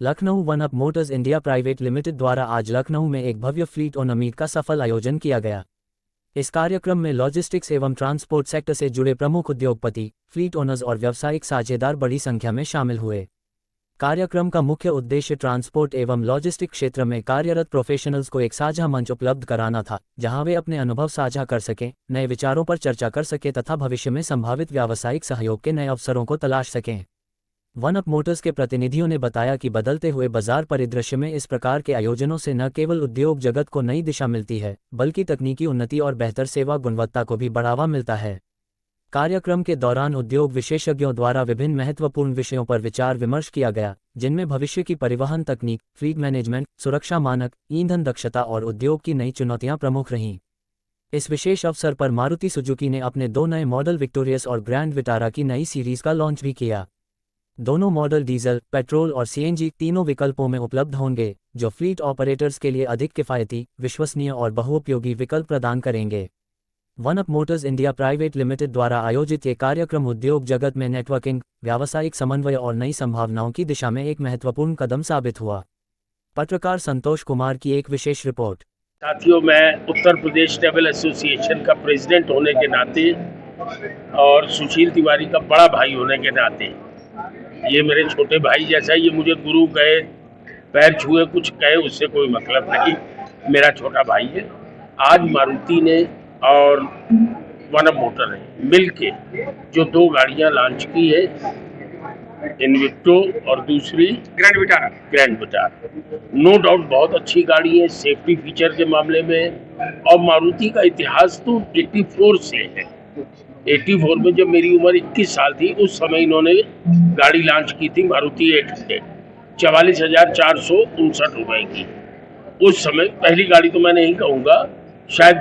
Lucknow one Up Motors India private limited द्वारा आज लखनऊ में एक भव्य फ्लीट ऑन मीट का सफल आयोजन किया गया। इस कार्यक्रम में लॉजिस्टिक्स एवं ट्रांसपोर्ट सेक्टर से जुड़े प्रमुख उद्योगपति, फ्लीट ओनर्स और व्यावसायिक साझेदार बड़ी संख्या में शामिल हुए। कार्यक्रम का मुख्य उद्देश्य ट्रांसपोर्ट एवं लॉजिस्टिक क्षेत्र में कार्यरत प्रोफेशनल्स को एक साझा मंच उपलब्ध कराना था, जहां वे अपने अनुभव साझा कर सकें, नए विचारों पर चर्चा कर सकें तथा भविष्य में संभावित व्यावसायिक सहयोग के नए अवसरों को तलाश सकें। वन अप मोटर्स के प्रतिनिधियों ने बताया कि बदलते हुए बाजार परिदृश्य में इस प्रकार के आयोजनों से न केवल उद्योग जगत को नई दिशा मिलती है, बल्कि तकनीकी उन्नति और बेहतर सेवा गुणवत्ता को भी बढ़ावा मिलता है। कार्यक्रम के दौरान उद्योग विशेषज्ञों द्वारा विभिन्न महत्वपूर्ण विषयों पर विचार विमर्श किया गया, जिनमें भविष्य की परिवहन तकनीक, फ्लीट मैनेजमेंट, सुरक्षा मानक, ईंधन दक्षता और उद्योग की नई चुनौतियां प्रमुख रहीं। इस विशेष अवसर पर मारुति सुजुकी ने अपने 2 नए मॉडल विक्टोरियस और ग्रैंड विटारा की नई सीरीज का लॉन्च भी किया। दोनों मॉडल डीजल, पेट्रोल और सीएनजी तीनों विकल्पों में उपलब्ध होंगे, जो फ्लीट ऑपरेटर्स के लिए अधिक किफ़ायती, विश्वसनीय और बहुउपयोगी विकल्प प्रदान करेंगे। One Up Motors India private limited द्वारा आयोजित ये कार्यक्रम उद्योग जगत में नेटवर्किंग, व्यावसायिक समन्वय और नई संभावनाओं की दिशा में एक महत्वपूर्ण कदम साबित हुआ। पत्रकार संतोष कुमार की एक विशेष रिपोर्ट। साथियों, मैं उत्तर प्रदेश ट्रैवल एसोसिएशन का प्रेसिडेंट होने के नाते और सुशील तिवारी का बड़ा भाई होने के नाते, ये मेरे छोटे भाई जैसा, ये मुझे गुरु कहे, पैर छुए, कुछ कहे, उससे कोई मतलब नहीं, मेरा छोटा भाई है। आज मारुति ने और वन अप मोटर ने मिलके जो 2 गाड़ियां लॉन्च की है, इनविक्टो और दूसरी ग्रैंड विटारा। नो डाउट बहुत अच्छी गाड़ी है सेफ्टी फीचर के मामले में, और मारुति का इतिहास तो 84 से है। 84 में जब मेरी उम्र 21 साल थी, उस समय इन्होंने गाड़ी लॉन्च की थी मारुति 800, 44,459 रुपए की। उस समय पहली गाड़ी तो मैं नहीं कहूँगा, शायद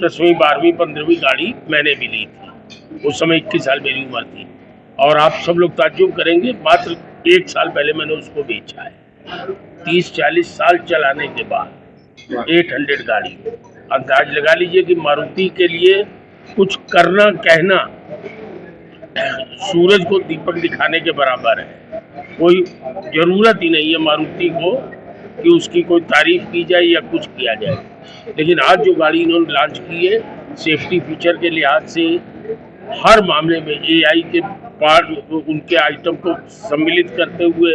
10वीं 12वीं 15वीं गाड़ी मैंने भी ली थी। उस समय 21 साल मेरी उम्र थी, और आप सब लोग ताज्जुब करेंगे, मात्र 1 साल पहले मैंने उसको बेचा है। 30-40 साल चलाने के बाद 800 गाड़ी, अंदाज लगा लीजिए कि मारुति के लिए कुछ करना कहना सूरज को दीपक दिखाने के बराबर है। कोई जरूरत ही नहीं है मारुति को कि उसकी कोई तारीफ की जाए या कुछ किया जाए। लेकिन आज जो गाड़ी इन्होंने लॉन्च की है, सेफ्टी फीचर के लिहाज से हर मामले में एआई के पार्ट, उनके आइटम को सम्मिलित करते हुए,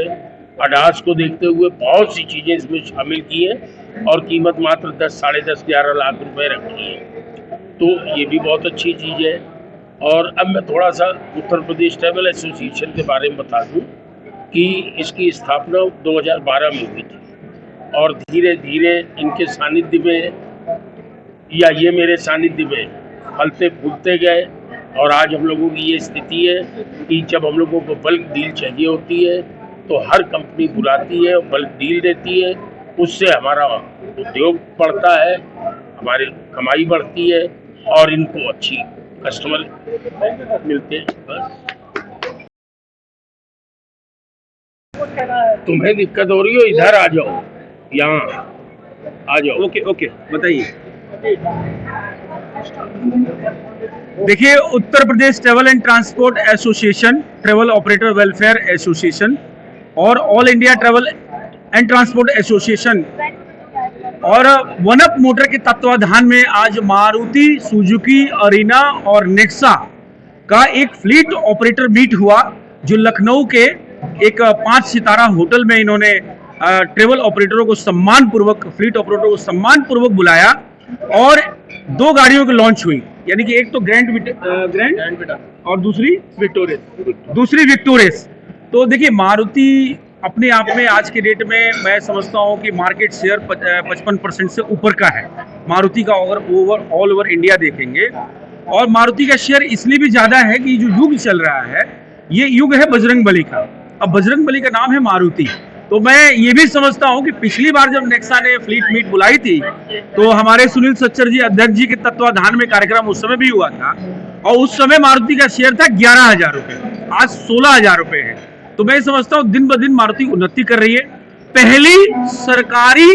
अडास को देखते हुए बहुत सी चीज़ें इसमें शामिल की हैं, और कीमत मात्र 10, साढ़े 10, 11 लाख रुपए रखी है। तो ये भी बहुत अच्छी चीज़ है। और अब मैं थोड़ा सा उत्तर प्रदेश ट्रैवल एसोसिएशन के बारे में बता दूं कि इसकी स्थापना 2012 में हुई थी, और धीरे धीरे इनके सानिध्य में, या ये मेरे सानिध्य में फलते फूलते गए, और आज हम लोगों की ये स्थिति है कि जब हम लोगों को बल्क डील चाहिए होती है तो हर कंपनी बुलाती है और बल्क डील देती है। उससे हमारा उद्योग बढ़ता है, हमारी कमाई बढ़ती है, और इनको अच्छी कस्टमर मिलते हैं। बस तुम्हें दिक्कत हो रही हो, इधर आ जाओ, यहाँ आ जाओ। ओके बताइए। देखिए, Uttar Pradesh travel and transport association, travel operator welfare association और all India travel and transport association और वन अप मोटर के तत्वाधान में आज मारुति सुजुकी अरीना और नेक्सा का एक फ्लीट ऑपरेटर मीट हुआ, जो लखनऊ के एक 5 सितारा होटल में इन्होंने ट्रेवल ऑपरेटरों को सम्मानपूर्वक, फ्लीट ऑपरेटरों को सम्मानपूर्वक बुलाया, और 2 गाड़ियों की लॉन्च हुई। यानी कि एक तो ग्रैंड और दूसरी विक्टोरियस। तो देखिए, मारुति अपने आप में आज के डेट में मैं समझता हूं कि मार्केट शेयर 55% से ऊपर का है मारुति का, अगर ऑल ओवर इंडिया देखेंगे। और मारुति का शेयर इसलिए भी ज़्यादा है कि जो युग चल रहा है, ये युग है बजरंगबली का। अब बजरंगबली का नाम है मारुति। तो मैं ये भी समझता हूं कि पिछली बार जब नेक्सा ने फ्लीट मीट बुलाई थी, तो हमारे सुनील सच्चर जी, अध्यक्ष जी के तत्वाधान में कार्यक्रम उस समय भी हुआ था, और उस समय मारुति का शेयर था 11,000 रुपये, आज 16,000 रुपये है। तो मैं समझता हूँ दिन ब दिन मारुति उन्नति कर रही है। पहली सरकारी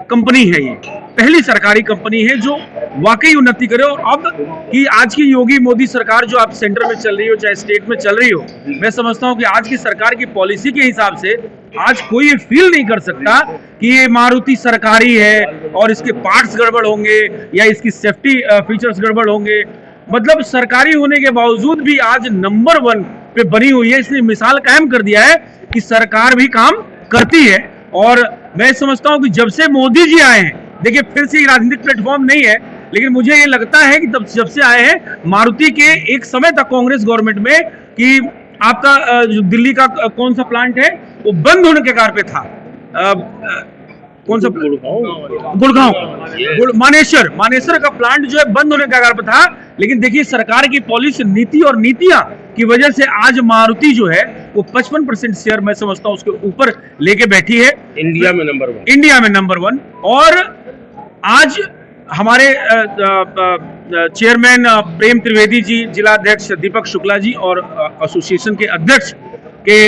कंपनी है, ये पहली सरकारी कंपनी है जो वाकई उन्नति करे। और अब कि आज की योगी मोदी सरकार जो आप सेंटर में चल रही हो चाहे स्टेट में चल रही हो, मैं समझता हूं कि आज की सरकार की पॉलिसी के हिसाब से आज कोई ये फील नहीं कर सकता कि ये मारुति सरकारी है और इसके पार्ट्स गड़बड़ होंगे या इसकी सेफ्टी फीचर्स गड़बड़ होंगे। मतलब सरकारी होने के बावजूद भी आज नंबर 1 पे बनी हुई है। इसने मिसाल कायम कर दिया है कि सरकार भी काम करती है। और मैं समझता हूं कि जब से मोदी जी आए हैं, देखिए फिर से राजनीतिक प्लेटफॉर्म नहीं है, लेकिन मुझे ये लगता है कि तब जब से आए हैं मारुति के, एक समय तक कांग्रेस गवर्नमेंट में कि आपका जो दिल्ली का कौन सा प्लांट है वो बंद होने के कगार पे था, कौन सा गुड़गांव मानेसर का प्लांट जो है बंद होने के कगार पे था। लेकिन देखिए सरकार की पॉलिसी, नीति और नीतियां की वजह से आज मारुति जो है वो 55% शेयर मैं समझता हूं उसके ऊपर लेके बैठी है, इंडिया में नंबर 1। और आज हमारे चेयरमैन प्रेम त्रिवेदी जी, जिला अध्यक्ष दीपक शुक्ला जी और एसोसिएशन के अध्यक्ष के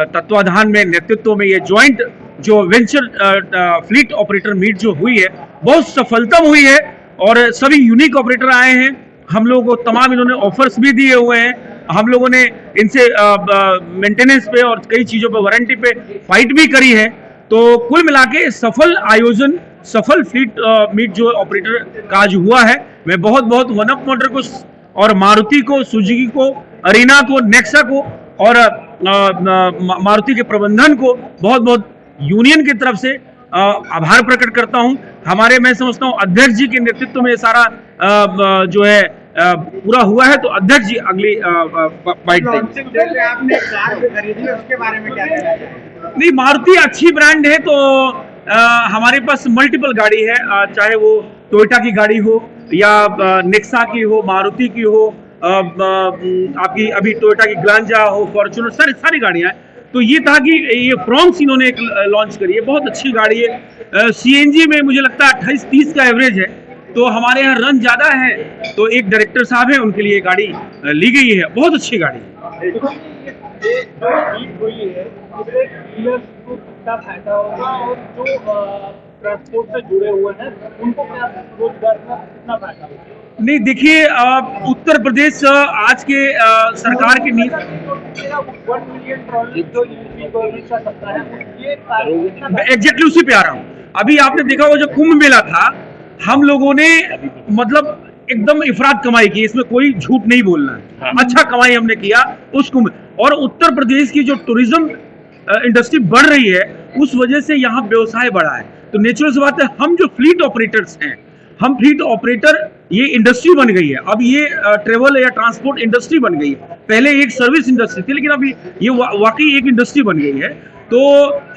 तत्वाधान में, नेतृत्व में ये ज्वाइंट जो वेंचर फ्लीट ऑपरेटर मीट जो हुई है बहुत सफलतम हुई है। और सभी यूनिक ऑपरेटर आए हैं, हम लोगों को तमाम इन्होंने ऑफर्स भी दिए हुए हैं। हम लोगों ने इनसे मेंटेनेंस पे और कई चीज़ों पे वारंटी पे फाइट भी करी है। तो कुल मिला के सफल आयोजन, सफल फ्लीट मीट जो ऑपरेटर का आज हुआ है, मैं बहुत बहुत वन अप मोटर को और मारुति को, सुजुकी को, अरीना को, नेक्सा को और मारुति के प्रबंधन को बहुत बहुत यूनियन की तरफ से आभार प्रकट करता हूं। हमारे, मैं समझता हूं अध्यक्ष जी के नेतृत्व में ये सारा जो है पूरा हुआ है। तो अध्यक्ष जी अगली बाइट आपने कार खरीदी उसके बारे में क्या कहना है? नहीं, मारुति अच्छी ब्रांड है, तो हमारे पास मल्टीपल गाड़ी है, चाहे वो टोयोटा की गाड़ी हो या नेक्सा की हो, मारुति की हो, आपकी अभी टोयोटा की ग्लांजा हो, फॉर्च्यूनर, सारी गाड़ियां हैं। तो ये था कि ये फ्रॉन्क्स इन्होंने एक लॉन्च करी है, बहुत अच्छी गाड़ी है। सीएनजी में मुझे लगता है 28-30 का एवरेज है, तो हमारे यहाँ रन ज्यादा है, तो एक डायरेक्टर साहब है, उनके लिए गाड़ी ली गई है, बहुत अच्छी गाड़ी है। ट्रांसपोर्ट से जुड़े हुए हैं उनको क्या रोजगार का कितना फायदा होगा? नहीं, देखिए उत्तर प्रदेश आज के सरकार की नीति 1 मिलियन ट्रॉली जो यूपी गवर्नमेंट का सकता है, ये एग्जैक्टली उसी पे आ रहा हूँ। अभी आपने देखा वो जो कुंभ मेला था, हम लोगों ने मतलब एकदम इफरात कमाई की, इसमें कोई झूठ नहीं बोलना है। अच्छा कमाई हमने किया उस कुंभ, और उत्तर प्रदेश की जो टूरिज्म इंडस्ट्री बढ़ रही है उस वजह से यहाँ व्यवसाय बढ़ा है। तो नेचुरल सी बात है, हम जो फ्लीट ऑपरेटर्स हैं, हम फ्लीट ऑपरेटर, ये इंडस्ट्री बन गई है। अब ये ट्रेवल या ट्रांसपोर्ट इंडस्ट्री बन गई है। पहले एक सर्विस इंडस्ट्री थी, लेकिन अभी ये वाकई एक इंडस्ट्री बन गई है। तो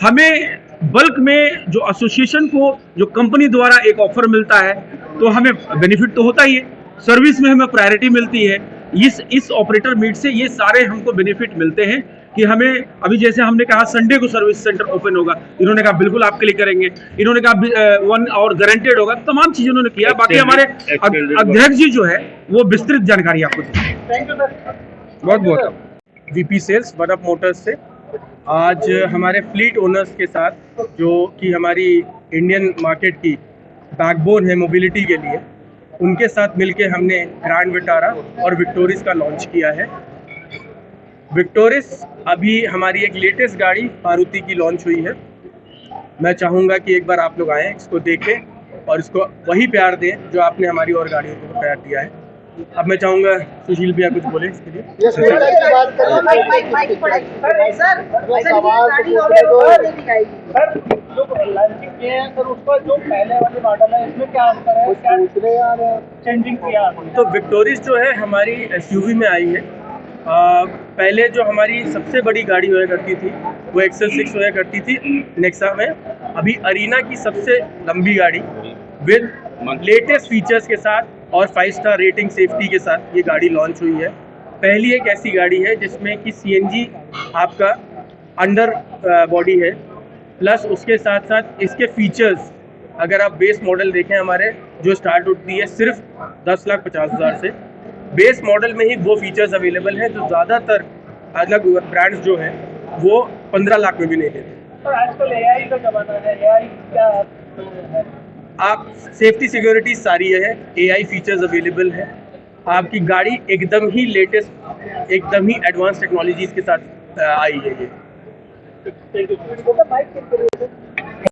हमें बल्क में जो एसोसिएशन को जो कंपनी द्वारा एक ऑफर मिलता है, तो हमें बेनिफिट तो होता ही है, सर्विस में हमें प्रायोरिटी मिलती है। इस ऑपरेटर मीट से ये सारे हमको बेनिफिट मिलते हैं कि हमें, अभी जैसे हमने कहा संडे को सर्विस सेंटर ओपन होगा, इन्होंने कहा बिल्कुल आपके लिए करेंगे, इन्होंने कहा 1 आवर गारंटेड होगा, तमाम चीजें उन्होंने किया। बाकी हमारे अध्यक्ष जी जो है वो विस्तृत जानकारी आपको देंगे। बहुत बहुत VP sales One Up Motors से आज हमारे फ्लीट ओनर्स के साथ, जो कि हमारी इंडियन मार्केट की बैकबोन है मोबिलिटी के लिए, उनके साथ मिलके हमने ग्रैंड विटारा और विक्टोरिस का लॉन्च किया है। विक्टोरिस अभी हमारी एक लेटेस्ट गाड़ी मारुति की लॉन्च हुई है। मैं चाहूँगा कि एक बार आप लोग आएँ, इसको देखें और इसको वही प्यार दें जो आपने हमारी और गाड़ियों को प्यार दिया है। अब मैं चाहूँगा सुशील भैया कुछ बोले इसके लिए। तो विक्टोरिस जो है हमारी एसयूवी में आई है। पहले जो हमारी सबसे बड़ी गाड़ी हुआ करती थी वो XL6 हुआ करती थी नेक्सा में। अभी अरीना की सबसे लंबी गाड़ी विद लेटेस्ट फीचर्स के साथ और 5 स्टार रेटिंग सेफ्टी के साथ ये गाड़ी लॉन्च हुई है। पहली एक ऐसी गाड़ी है जिसमें कि CNG आपका अंडर बॉडी है, प्लस उसके साथ साथ इसके फीचर्स, अगर आप बेस मॉडल देखें हमारे, जो स्टार्ट होती है सिर्फ 10,50,000 से, बेस मॉडल में ही वो फीचर्स अवेलेबल हैं जो ज़्यादातर अलग ब्रांड्स जो हैं वो 15 लाख में भी नहीं देते। पर आजकल AI का ज़माना है, AI क्या आप सेफ्टी सिक्योरिटी सारी है, AI फीचर्स अवेलेबल है, आपकी गाड़ी एकदम ही लेटेस्ट, एकदम ही एडवांस टेक्नोलॉजीज के साथ आई है ये।